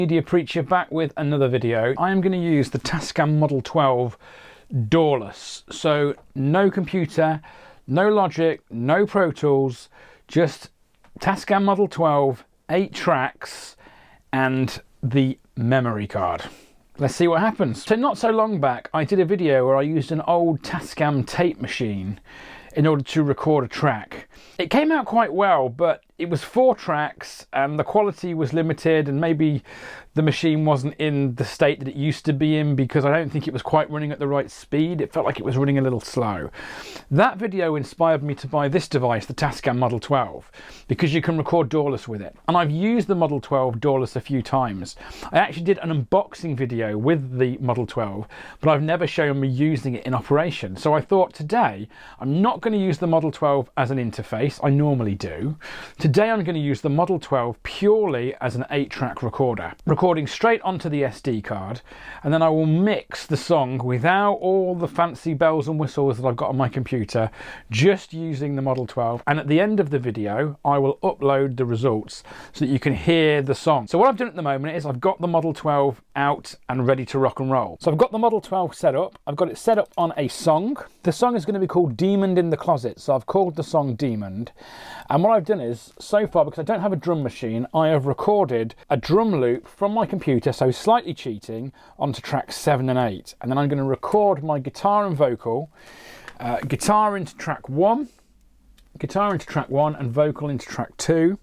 Media Preacher back with another video. I am going to use the Tascam Model 12 dawless. So no computer, no Logic, no Pro Tools, just Tascam Model 12, 8 tracks and the memory card. Let's see what happens. So not so long back I did a video where I used an old Tascam tape machine in order to record a track. It came out quite well, but it was 4 tracks and the quality was limited, and maybe the machine wasn't in the state that it used to be in because I don't think it was quite running at the right speed. It felt like it was running a little slow. That video inspired me to buy this device, the Tascam Model 12, because you can record dawless with it. And I've used the Model 12 dawless a few times. I actually did an unboxing video with the Model 12, but I've never shown me using it in operation. So I thought today I'm not going to use the Model 12 as an interface. I normally do. Today I'm going to use the Model 12 purely as an 8-track recorder, recording straight onto the SD card, and then I will mix the song without all the fancy bells and whistles that I've got on my computer, just using the Model 12. And at the end of the video I will upload the results so that you can hear the song. So what I've done at the moment is I've got the Model 12 out and ready to rock and roll. So I've got the Model 12 set up. I've got it set up on a song. The song is going to be called Demoned in the Closet, so I've called the song Demoned. And what I've done is, so far, because I don't have a drum machine, I have recorded a drum loop from my computer, so slightly cheating, onto tracks 7 and 8. And then I'm going to record my guitar and vocal, guitar into track 1, guitar into track 1 and vocal into track 2.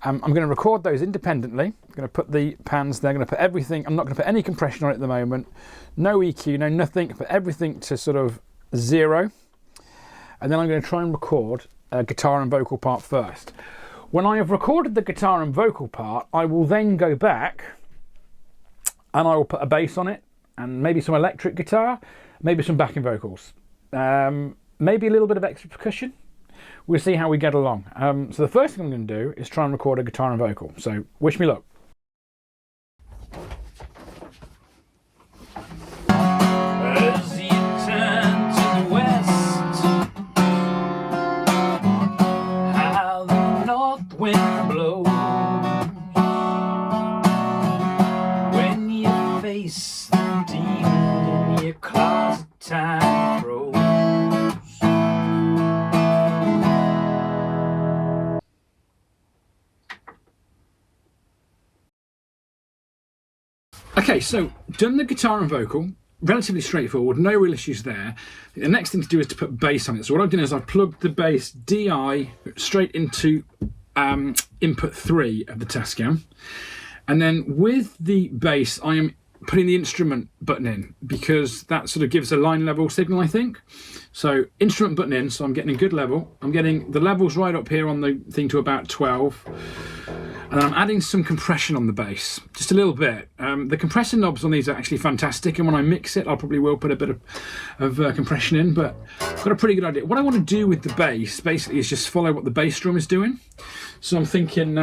I'm going to record those independently. I'm going to put the pans there, I'm going to put everything, I'm not going to put any compression on it at the moment, no EQ, no nothing, put everything to sort of 0. And then I'm going to try and record a guitar and vocal part first. When I have recorded the guitar and vocal part, I will then go back and I will put a bass on it and maybe some electric guitar, maybe some backing vocals, maybe a little bit of extra percussion. We'll see how we get along. So the first thing I'm going to do is try and record a guitar and vocal. So wish me luck. As you turn to the west, how the north wind blows, when you face the demon in your closet, time froze. Okay, so done the guitar and vocal, relatively straightforward, no real issues there. The next thing to do is to put bass on it. So what I've done is I've plugged the bass DI straight into input 3 of the Tascam. And then with the bass, I am putting the instrument button in because that sort of gives a line level signal, I think. So instrument button in, so I'm getting a good level. I'm getting the levels right up here on the thing to about 12. And I'm adding some compression on the bass, just a little bit. The compressor knobs on these are actually fantastic, and when I mix it, I probably will put a bit of compression in, but I've got a pretty good idea. What I want to do with the bass, basically, is just follow what the bass drum is doing. So I'm thinking,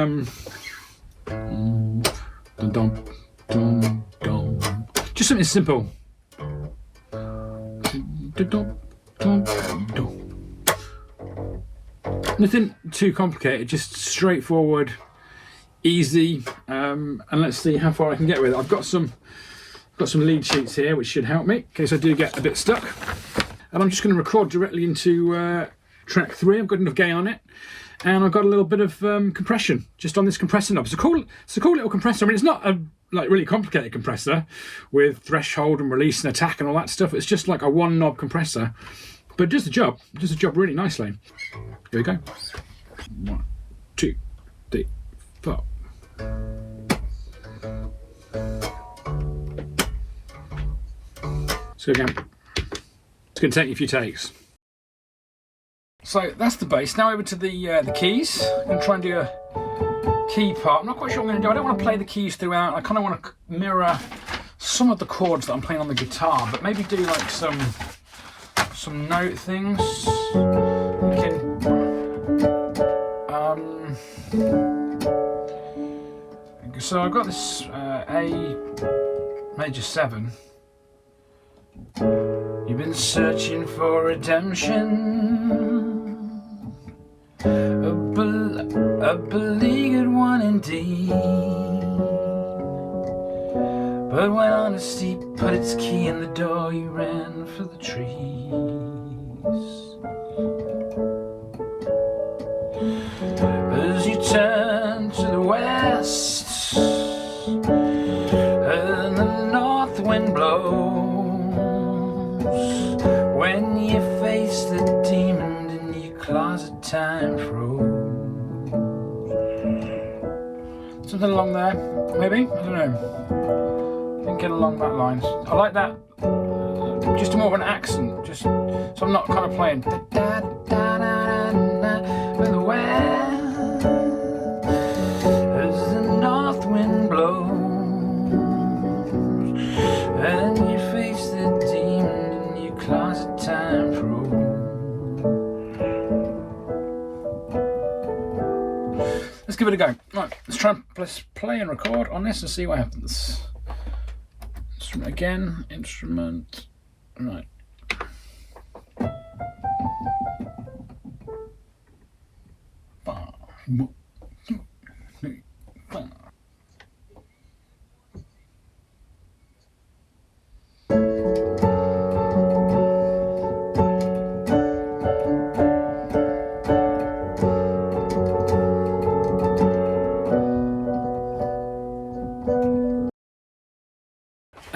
just something simple. Nothing too complicated, just straightforward, easy, and let's see how far I can get with it. I've got some lead sheets here which should help me in case I do get a bit stuck. And I'm just going to record directly into track 3. I've got enough gain on it, and I've got a little bit of compression just on this compressor knob. It's a cool little compressor. I mean, it's not a like really complicated compressor with threshold and release and attack and all that stuff. It's just like a 1 knob compressor, but it does the job. It does the job really nicely. Here we go. 1, 2, 3, 4. So again, it's going to take you a few takes. So that's the bass. Now over to the keys. I'm going to try and do a key part. I'm not quite sure what I'm going to do. I don't want to play the keys throughout. I kind of want to mirror some of the chords that I'm playing on the guitar, but maybe do like some note things. We can, so I've got this A major 7. You've been searching for redemption, a beleaguered one indeed. But when honesty put its key in the door, you ran for the trees. As you turn to the west and the north wind blows, when you face the demon in your closet, time froze. Something along there, maybe? I don't know. Thinking along that line. I like that. Just more of an accent, just so I'm not kind of playing. With the west, as the north wind blows, and you face the demon in your closet, time froze. Let's give it a go. Right, let's play and record on this and see what happens. Instrument again, instrument, right.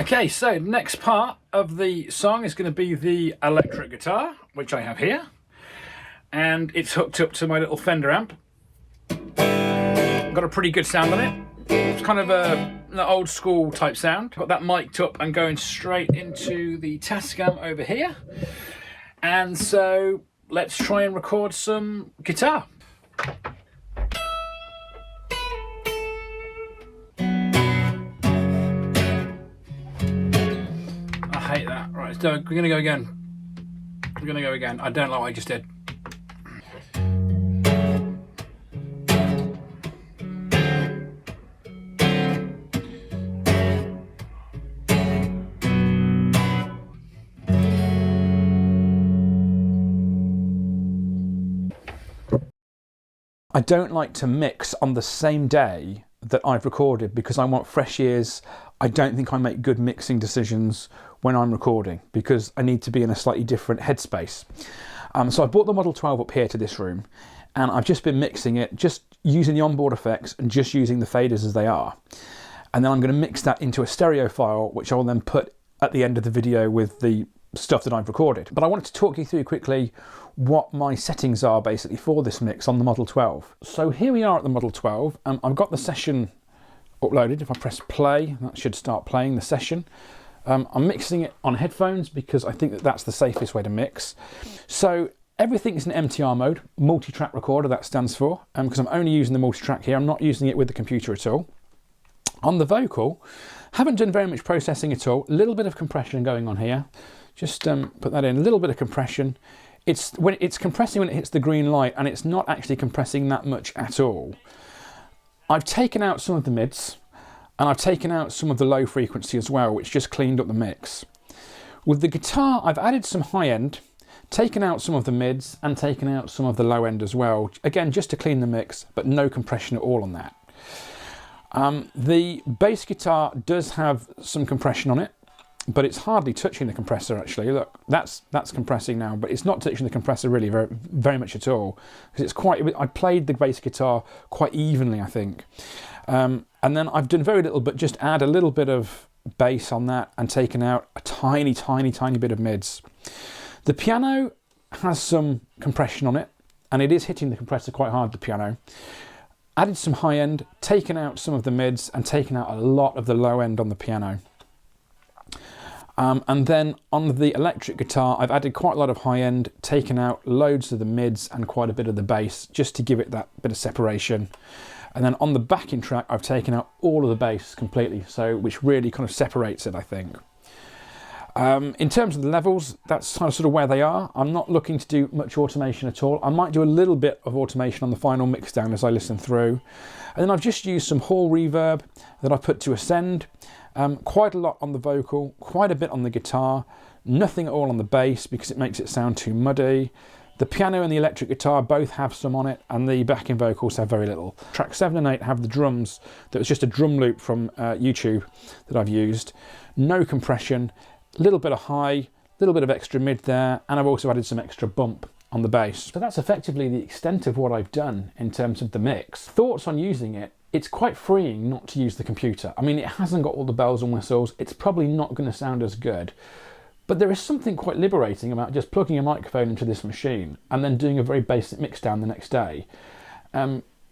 Okay, so next part of the song is going to be the electric guitar, which I have here, and it's hooked up to my little Fender amp. Got a pretty good sound on it. It's kind of an old school type sound. Got that mic'd up and going straight into the Tascam over here. And so let's try and record some guitar. I hate that. Right, so we're gonna go again. We're gonna go again. I don't like what I just did. I don't like to mix on the same day that I've recorded because I want fresh ears. I don't think I make good mixing decisions when I'm recording because I need to be in a slightly different headspace. So I brought the Model 12 up here to this room and I've just been mixing it, just using the onboard effects and just using the faders as they are. And then I'm going to mix that into a stereo file, which I will then put at the end of the video with the stuff that I've recorded. But I wanted to talk you through quickly what my settings are basically for this mix on the Model 12. So here we are at the Model 12. I've got the session uploaded. If I press play, that should start playing the session. I'm mixing it on headphones because I think that that's the safest way to mix. So everything is in MTR mode, multi-track recorder that stands for, because I'm only using the multi-track here. I'm not using it with the computer at all. On the vocal, haven't done very much processing at all. A little bit of compression going on here. Just put that in, a little bit of compression. It's compressing when it hits the green light and it's not actually compressing that much at all. I've taken out some of the mids and I've taken out some of the low frequency as well, which just cleaned up the mix. With the guitar, I've added some high end, taken out some of the mids and taken out some of the low end as well. Again, just to clean the mix, but no compression at all on that. The bass guitar does have some compression on it, but it's hardly touching the compressor actually. Look, that's compressing now, but it's not touching the compressor really very much at all, because it's quite, I played the bass guitar quite evenly, I think. And then I've done very little, but just add a little bit of bass on that and taken out a tiny bit of mids. The piano has some compression on it, and it is hitting the compressor quite hard, the piano. Added some high end, taken out some of the mids, and taken out a lot of the low end on the piano. And then on the electric guitar, I've added quite a lot of high end, taken out loads of the mids and quite a bit of the bass, just to give it that bit of separation. And then on the backing track, I've taken out all of the bass completely, so which really kind of separates it, I think. In terms of the levels, that's kind of sort of where they are. I'm not looking to do much automation at all. I might do a little bit of automation on the final mix down as I listen through. And then I've just used some hall reverb that I've put to ascend. Quite a lot on the vocal, quite a bit on the guitar, nothing at all on the bass because it makes it sound too muddy. The piano and the electric guitar both have some on it, and the backing vocals have very little. Track 7 and 8 have the drums. That was just a drum loop from YouTube that I've used. No compression, a little bit of high, a little bit of extra mid there, and I've also added some extra bump on the bass. So that's effectively the extent of what I've done in terms of the mix. Thoughts on using it? It's quite freeing not to use the computer. I mean, it hasn't got all the bells and whistles. It's probably not going to sound as good. But there is something quite liberating about just plugging a microphone into this machine and then doing a very basic mix down the next day.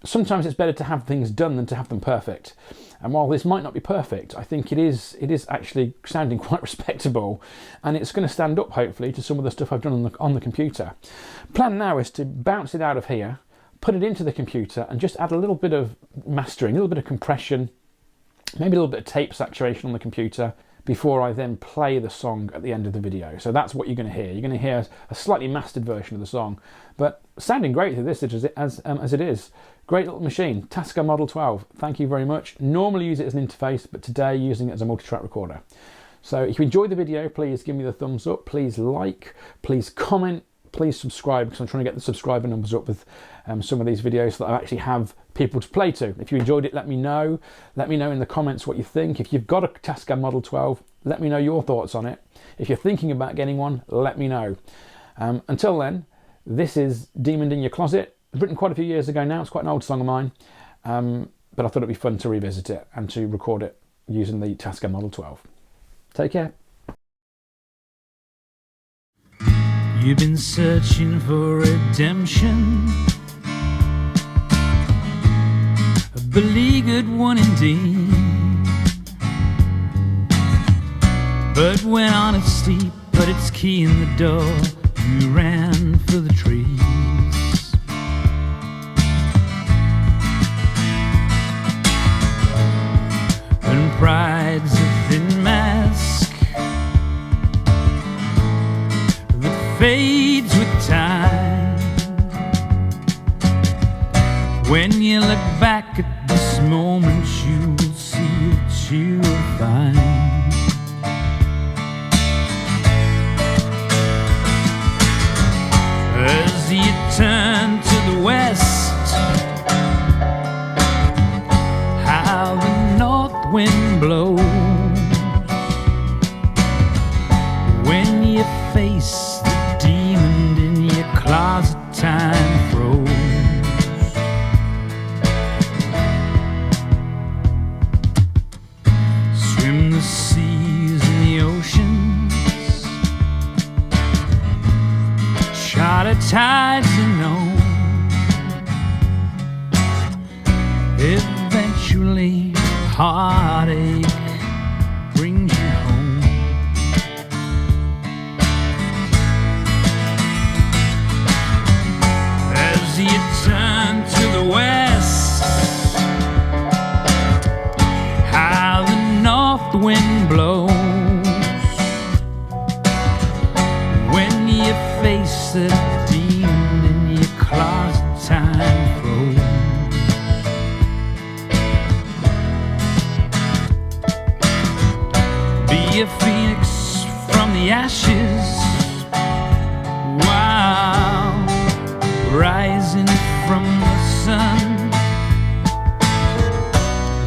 Sometimes it's better to have things done than to have them perfect. And while this might not be perfect, I think it is actually sounding quite respectable, and it's going to stand up hopefully to some of the stuff I've done on the computer. Plan now is to bounce it out of here, put it into the computer, and just add a little bit of mastering, a little bit of compression, maybe a little bit of tape saturation on the computer, before I then play the song at the end of the video. So that's what you're going to hear. You're going to hear a slightly mastered version of the song, but sounding great to this as it is. Great little machine, Tascam Model 12. Thank you very much. Normally use it as an interface, but today using it as a multi-track recorder. So if you enjoyed the video, please give me the thumbs up. Please like, please comment, please subscribe, because I'm trying to get the subscriber numbers up with some of these videos so that I actually have people to play to. If you enjoyed it, let me know. Let me know in the comments what you think. If you've got a Tascam Model 12, let me know your thoughts on it. If you're thinking about getting one, let me know. Until then, this is Demon in Your Closet. Written quite a few years ago now. It's quite an old song of mine, but I thought it'd be fun to revisit it and to record it using the Tascam Model 12. Take care. You've been searching for redemption, a beleaguered one indeed, but when honesty put its key in the door, you ran for the trees. And pride's a thin mask that fades with time. When you look back at this moment, you will see that you will find as you turn to the west, how the north wind blows when you face the demon in your closet. Time froze. Swim the seas and the oceans, charter tides you know, eventually heartache brings you home. As you turn to the west, how the north wind blows when you face the demon in your closet. Time froze. Be a phoenix from the ashes, while rising from the sun.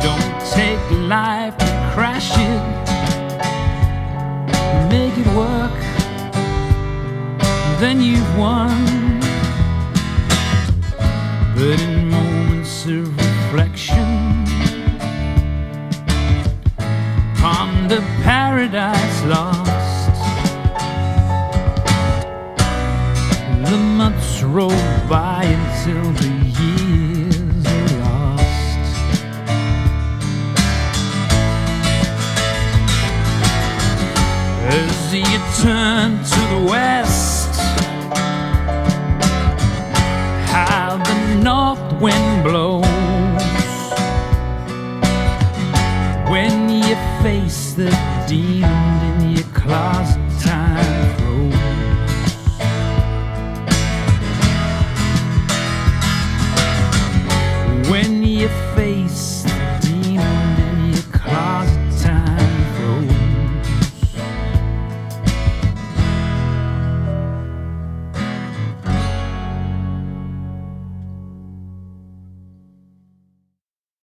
Don't take life to crash it, make it work, then you've won. But in moments of reflection, ponder paradise lost. The months roll by until the years are lost. As you turn to the west, how the north wind blows when you face the demon in your closet. Time froze. When you face